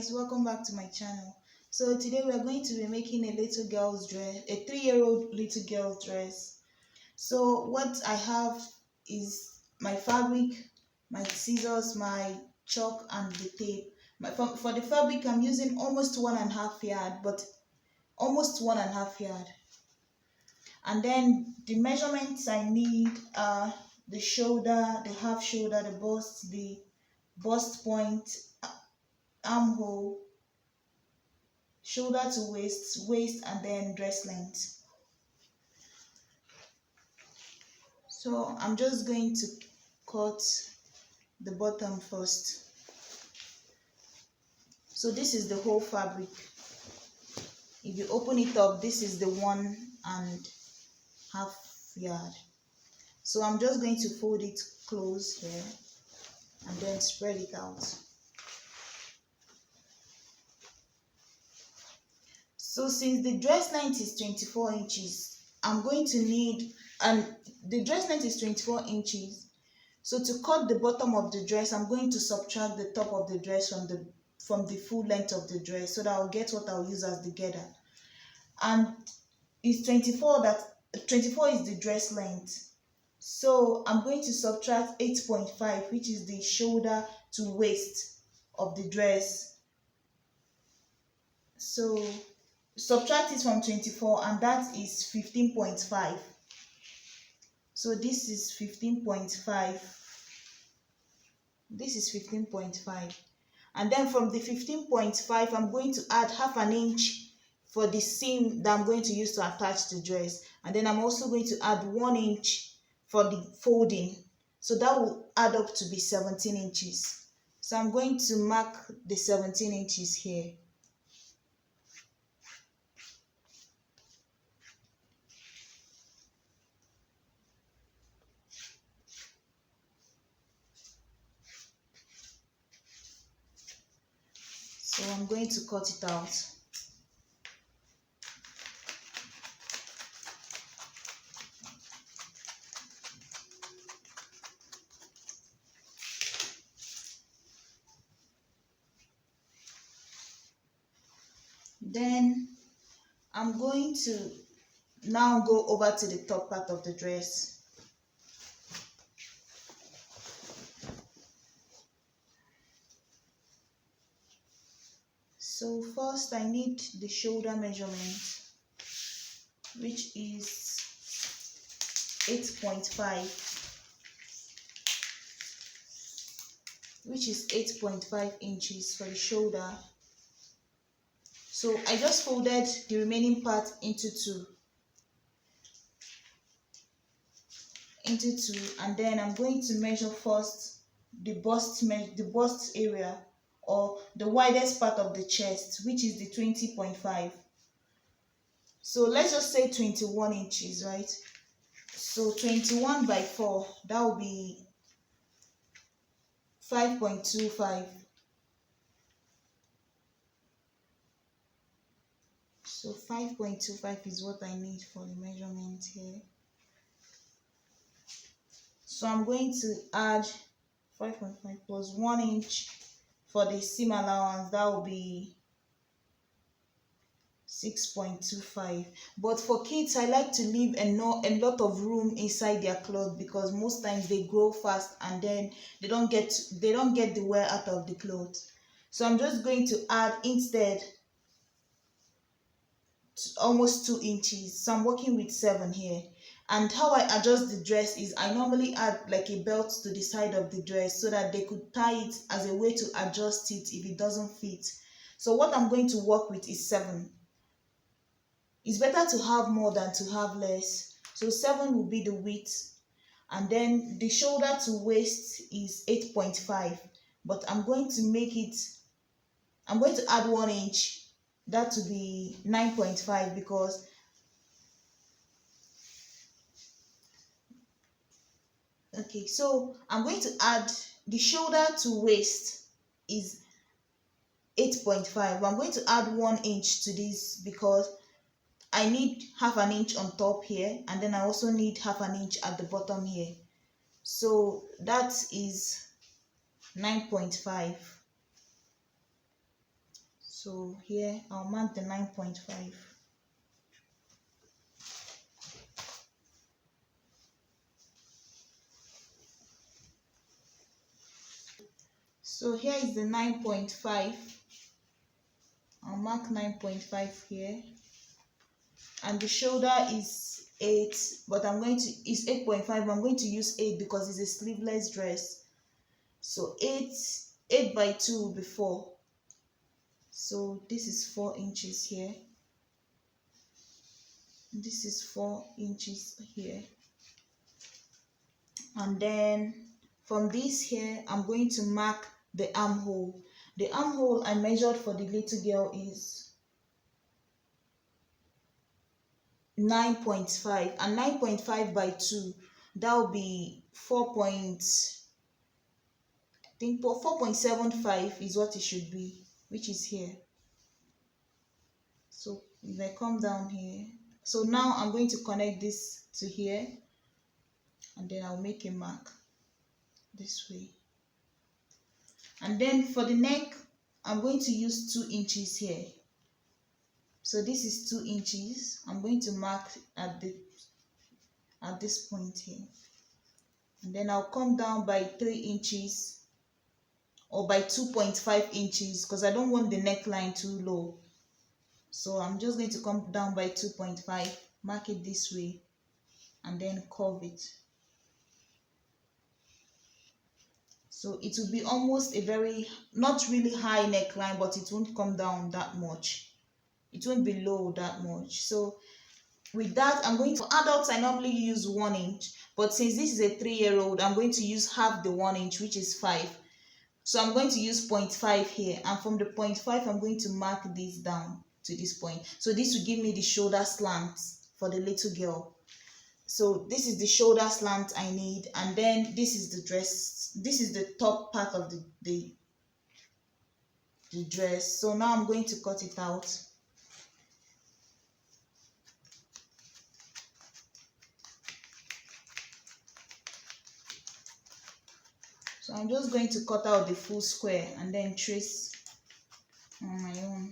guys, welcome back to my channel. So today we are going to be making a little girl's dress, a 3-year-old little girl's dress. So what I have is my fabric, my scissors, my chalk and the tape. For the fabric I'm using almost 1.5 yard, but almost 1.5 yard. And then the measurements I need are the shoulder, the half shoulder, the bust point, armhole, shoulder to waist, and then dress length. So I'm just going to cut the bottom first. So this is the whole fabric. If you open it up, this is the 1.5 yard. So I'm just going to fold it close here and then spread it out. So since the dress length is 24 inches, I'm going to need, and the dress length is 24 inches. So to cut the bottom of the dress, I'm going to subtract the top of the dress from the full length of the dress, so that I'll get what I'll use as the girder. And it's 24 is the dress length. So I'm going to subtract 8.5, which is the shoulder to waist of the dress. So subtract it from 24, and that is 15.5. So this is 15.5. This is 15.5. And then from the 15.5, I'm going to add half an inch for the seam that I'm going to use to attach the dress. And then I'm also going to add 1 inch for the folding. So that will add up to be 17 inches. So I'm going to mark the 17 inches here. So I'm going to cut it out. Then I'm going to now go over to the top part of the dress. So first I need the shoulder measurement, which is 8.5, which is 8.5 inches for the shoulder. So I just folded the remaining part into two, and then I'm going to measure first the bust area, or the widest part of the chest, which is the 20.5. So let's just say 21 inches, right? So 21 by 4, that will be 5.25. So 5.25 is what I need for the measurement here. So I'm going to add 5.5 plus 1 inch for the seam allowance. That will be 6.25. But for kids, I like to leave a lot of room inside their clothes, because most times they grow fast and then they don't get the wear out of the clothes. So I'm just going to add instead almost 2 inches. So I'm working with 7 here. And how I adjust the dress is I normally add like a belt to the side of the dress, so that they could tie it as a way to adjust it if it doesn't fit. So what I'm going to work with is 7. It's better to have more than to have less. So 7 will be the width. And then the shoulder to waist is 8.5. But I'm going to add 1 inch. That to be 9.5, because okay, so I'm going to add the shoulder to waist is 8.5. I'm going to add 1 inch to this, because I need half an inch on top here, and then I also need half an inch at the bottom here. So that is 9.5. So here I'll mark the 9.5. So here is the 9.5. I'll mark 9.5 here, and the shoulder is 8, but it's 8.5. I'm going to use 8 because it's a sleeveless dress. So 8 by 2 will be 4. So this is 4 inches here. This is 4 inches here. And then from this here, I'm going to mark the armhole. The armhole I measured for the little girl is 9.5, and 9.5 by 2, that will be 4.75 is what it should be, which is here. So if I come down here, so now I'm going to connect this to here, and then I'll make a mark this way. And then for the neck, I'm going to use 2 inches here. So this is 2 inches. I'm going to mark at this point here. And then I'll come down by 3 inches or by 2.5 inches because I don't want the neckline too low. So I'm just going to come down by 2.5, mark it this way, and then curve it. So it will be almost a very, not really high neckline, but it won't come down that much. It won't be low that much. So with that, I'm going to, for adults, I normally use 1 inch. But since this is a 3-year-old, I'm going to use half the 1 inch, which is 5. So I'm going to use 0.5 here. And from the 0.5, I'm going to mark this down to this point. So this will give me the shoulder slant for the little girl. So this is the shoulder slant I need, and then this is the dress. This is the top part of the dress. So now I'm going to cut it out. So I'm just going to cut out the full square and then trace on my own.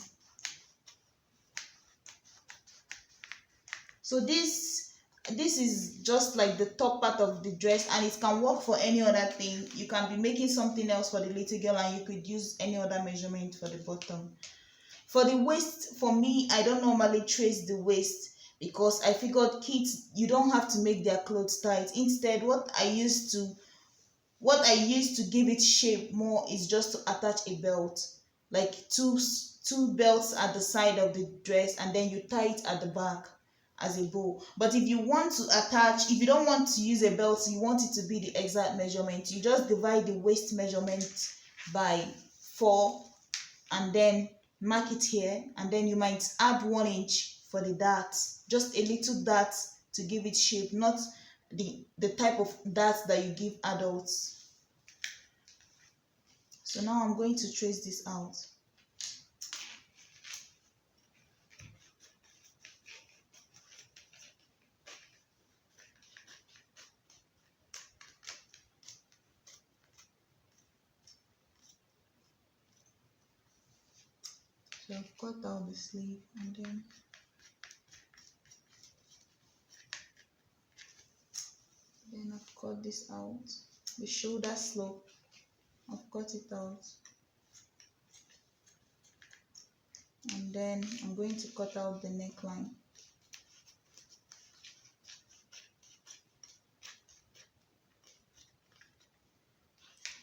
So this is just like the top part of the dress, and it can work for any other thing. You can be making something else for the little girl, and you could use any other measurement for the bottom. For the waist, for me, I don't normally trace the waist because I figured kids, you don't have to make their clothes tight. Instead, what I used to give it shape more is just to attach a belt, like two belts at the side of the dress, and then you tie it at the back as a bow. But if you want to attach, if you don't want to use a belt, you want it to be the exact measurement, you just divide the waist measurement by 4 and then mark it here, and then you might add 1 inch for the dart, just a little dart to give it shape, not the type of darts that you give adults. So now I'm going to trace this out. So I've cut out the sleeve, and then I've cut this out. The shoulder slope, I've cut it out. And then I'm going to cut out the neckline.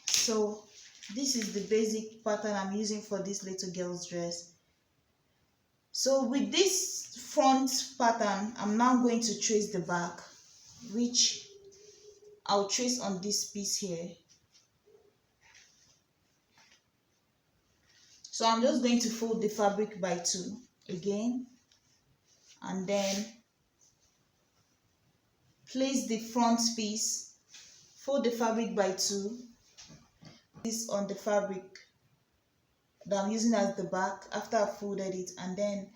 So this is the basic pattern I'm using for this little girl's dress. So with this front pattern, I'm now going to trace the back, which I'll trace on this piece here. So I'm just going to fold the fabric by 2 again, and then place the front piece, fold the fabric by 2, this on the fabric that I'm using as the back after I've folded it, and then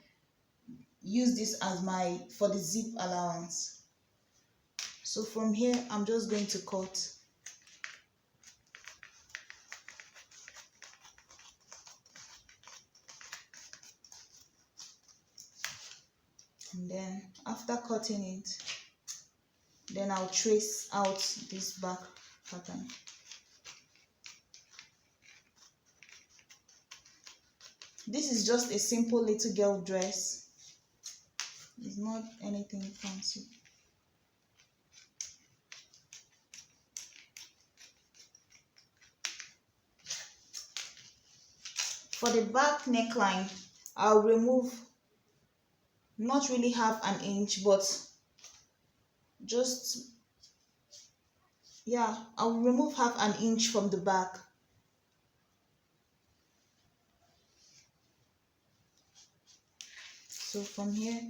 use this as for the zip allowance. So from here, I'm just going to cut. And then after cutting it, then I'll trace out this back pattern. This is just a simple little girl dress. It's not anything fancy. For the back neckline, I'll remove not really half an inch, but just, yeah, I'll remove half an inch from the back. So from here,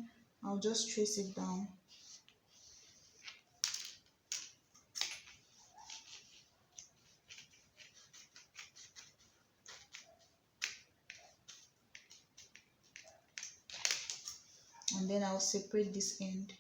I'll just trace it down. And then I'll separate this end.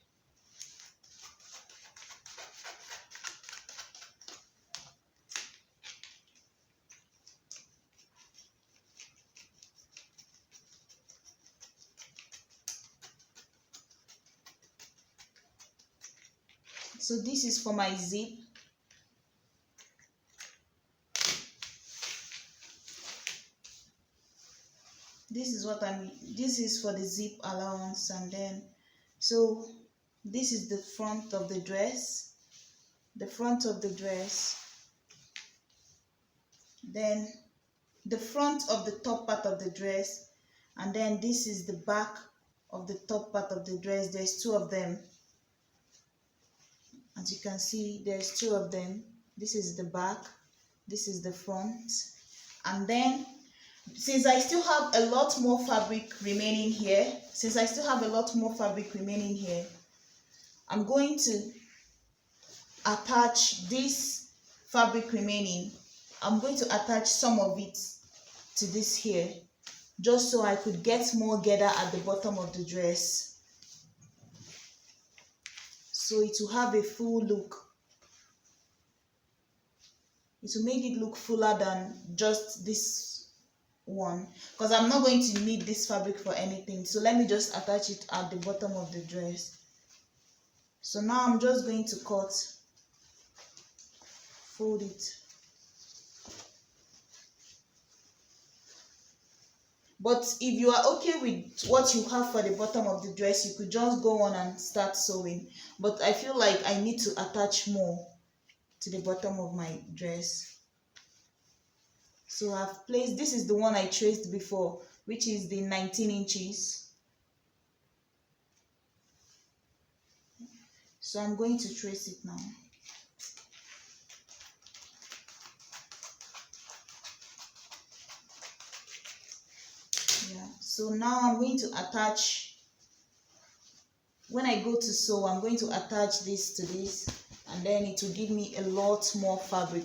So this is for my zip. This is for the zip allowance. And then, so this is the front of the dress. The front of the dress. Then the front of the top part of the dress. And then this is the back of the top part of the dress. There's two of them. As you can see, there's two of them. This is the back, this is the front. And then, since I still have a lot more fabric remaining here, I'm going to attach this fabric remaining. I'm going to attach some of it to this here, just so I could get more gather at the bottom of the dress. So it will have a full look. It will make it look fuller than just this one, because I'm not going to need this fabric for anything. So let me just attach it at the bottom of the dress. So now I'm just going to fold it. But if you are okay with what you have for the bottom of the dress, you could just go on and start sewing. But I feel like I need to attach more to the bottom of my dress. So I've placed, this is the one I traced before, which is the 19 inches. So I'm going to trace it now. Yeah, so now I'm going to attach, when I go to sew, I'm going to attach this to this, and then it will give me a lot more fabric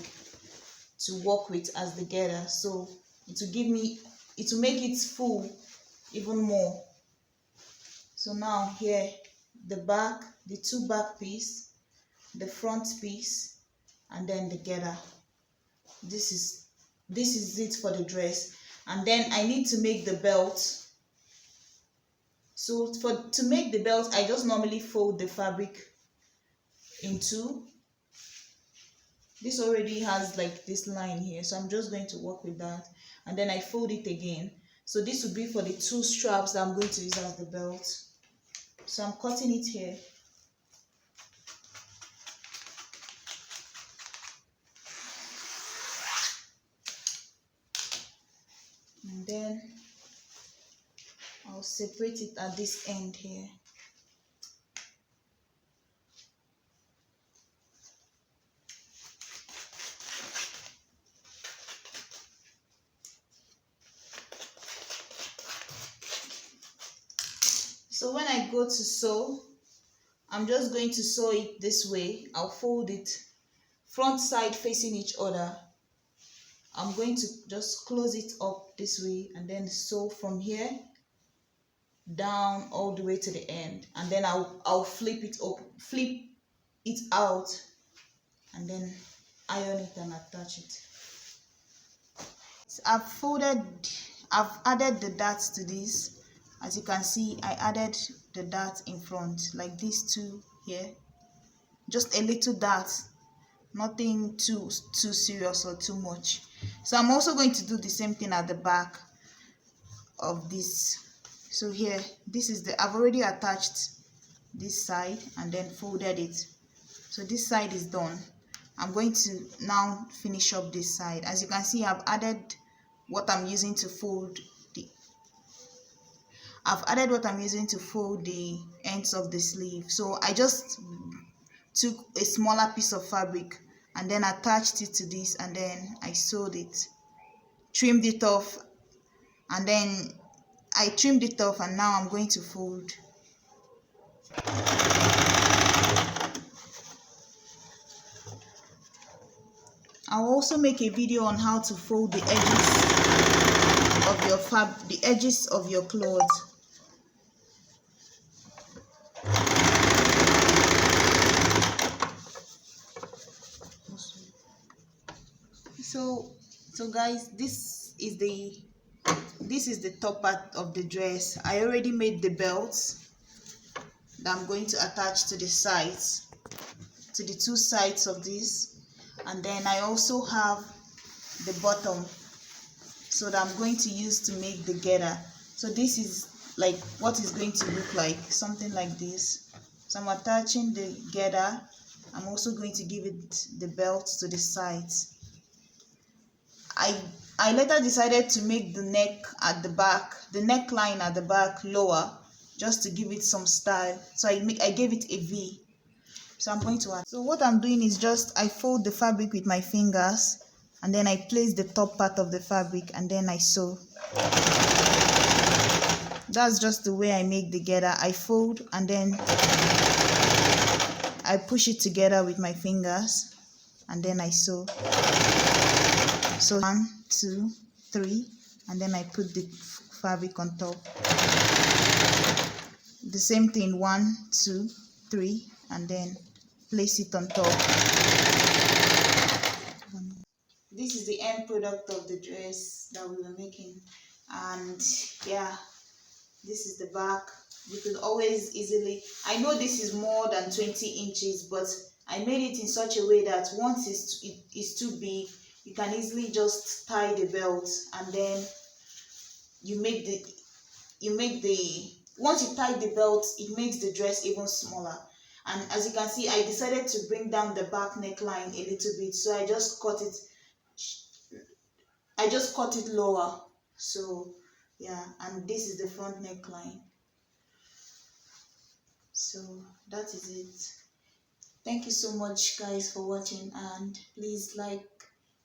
to work with as the gather. So it will make it full even more. So now here, the back, the two back piece, the front piece, and then the gather. This is it for the dress. And then I need to make the belt. So to make the belt, I just normally fold the fabric in two. This already has like this line here, so I'm just going to work with that. And then I fold it again. So this would be for the two straps that I'm going to use as the belt. So I'm cutting it here. And then I'll separate it at this end here. So when I go to sew, I'm just going to sew it this way. I'll fold it front side facing each other. I'm going to just close it up this way and then sew from here down all the way to the end, and then I'll flip it out, and then iron it and attach it. So I've added the darts to this, As you can see, I added the dart in front, like these two here, just a little dart, nothing too serious or too much. So I'm also going to do the same thing at the back of this. So here, this is the, I've already attached this side and then folded it. So this side is done. I'm going to now finish up this side. As you can see, I've added what I'm using to fold the ends of the sleeve. So I just took a smaller piece of fabric and then attached it to this, and then I sewed it, trimmed it off, and then I trimmed it off, and now I'm going to fold. I'll also make a video on how to fold the edges of your clothes. So guys, this is the top part of the dress. I already made the belts that I'm going to attach to the sides, to the two sides of this, and then I also have the bottom, so that I'm going to use to make the getter. So this is like what is going to look like, something like this. So I'm attaching the getter. I'm also going to give it the belt to the sides. I later decided to make the neck at the back, the neckline at the back lower, just to give it some style. So I gave it a V. So I'm going to add. So what I'm doing is just I fold the fabric with my fingers, and then I place the top part of the fabric, and then I sew. That's just the way I make the getter. I fold and then I push it together with my fingers, and then I sew. So 1, 2, 3, and then I put the fabric on top. The same thing, 1, 2, 3, and then place it on top. This is the end product of the dress that we were making, and yeah, this is the back. You could always easily, I know this is more than 20 inches, but I made it in such a way that once it's too big, you can easily just tie the belt, and then once you tie the belt, it makes the dress even smaller. And as you can see, I decided to bring down the back neckline a little bit, so I just cut it lower. So yeah, and this is the front neckline. So that is it. Thank you so much guys for watching, and please like,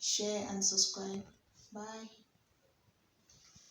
share and subscribe. Bye.